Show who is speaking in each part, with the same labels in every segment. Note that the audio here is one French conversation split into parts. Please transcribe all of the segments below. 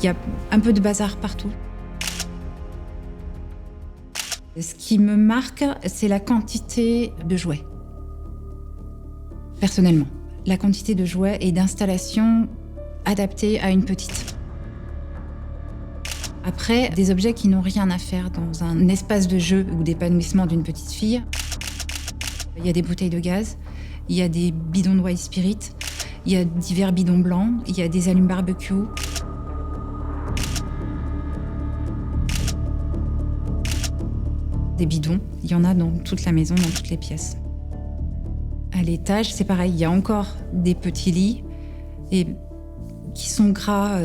Speaker 1: Il y a un peu de bazar partout. Ce qui me marque, c'est la quantité de jouets. Personnellement, la quantité de jouets et d'installations adaptées à une petite. Après, des objets qui n'ont rien à faire dans un espace de jeu ou d'épanouissement d'une petite fille. Il y a des bouteilles de gaz, il y a des bidons de white spirit, il y a divers bidons blancs, il y a des allumes barbecue. Des bidons, il y en a dans toute la maison, dans toutes les pièces. À l'étage, c'est pareil, il y a encore des petits lits et qui sont gras,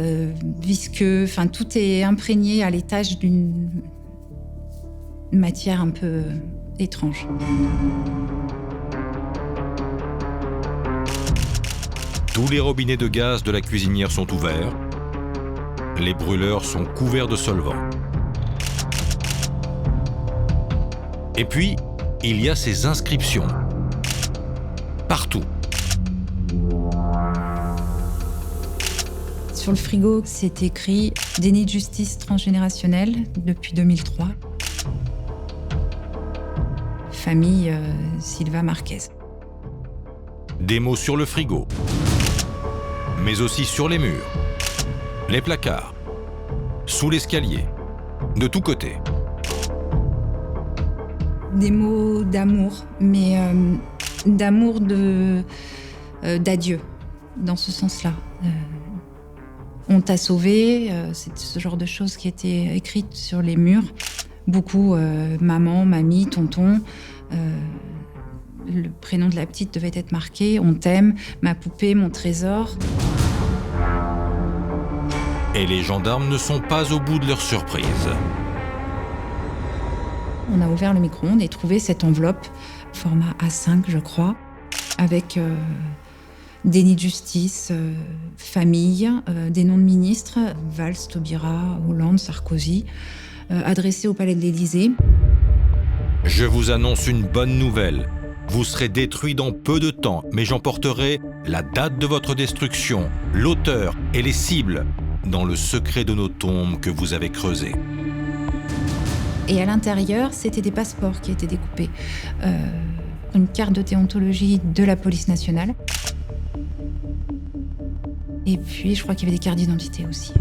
Speaker 1: visqueux, enfin tout est imprégné à l'étage d'une matière un peu étrange.
Speaker 2: Tous les robinets de gaz de la cuisinière sont ouverts. Les brûleurs sont couverts de solvant. Et puis, il y a ces inscriptions. Partout.
Speaker 1: Sur le frigo, c'est écrit « Déni de justice transgénérationnelle » depuis 2003. Famille Silva Marquez.
Speaker 2: Des mots sur le frigo, mais aussi sur les murs, les placards, sous l'escalier, de tous côtés.
Speaker 1: Des mots d'amour, mais d'amour d'adieu, dans ce sens-là. On t'a sauvé, c'est ce genre de choses qui étaient écrites sur les murs. Beaucoup maman, mamie, tonton. Le prénom de la petite devait être marqué. On t'aime, ma poupée, mon trésor.
Speaker 2: Et les gendarmes ne sont pas au bout de leur surprise.
Speaker 1: On a ouvert le micro-ondes et trouvé cette enveloppe, format A5 je crois, avec déni de justice, famille, des noms de ministres, Valls, Taubira, Hollande, Sarkozy, adressés au Palais de l'Élysée.
Speaker 2: Je vous annonce une bonne nouvelle. Vous serez détruit dans peu de temps, mais j'emporterai la date de votre destruction, l'auteur et les cibles dans le secret de nos tombes que vous avez creusées.
Speaker 1: Et à l'intérieur, c'était des passeports qui étaient découpés. Une carte de déontologie de la police nationale. Et puis, je crois qu'il y avait des cartes d'identité aussi.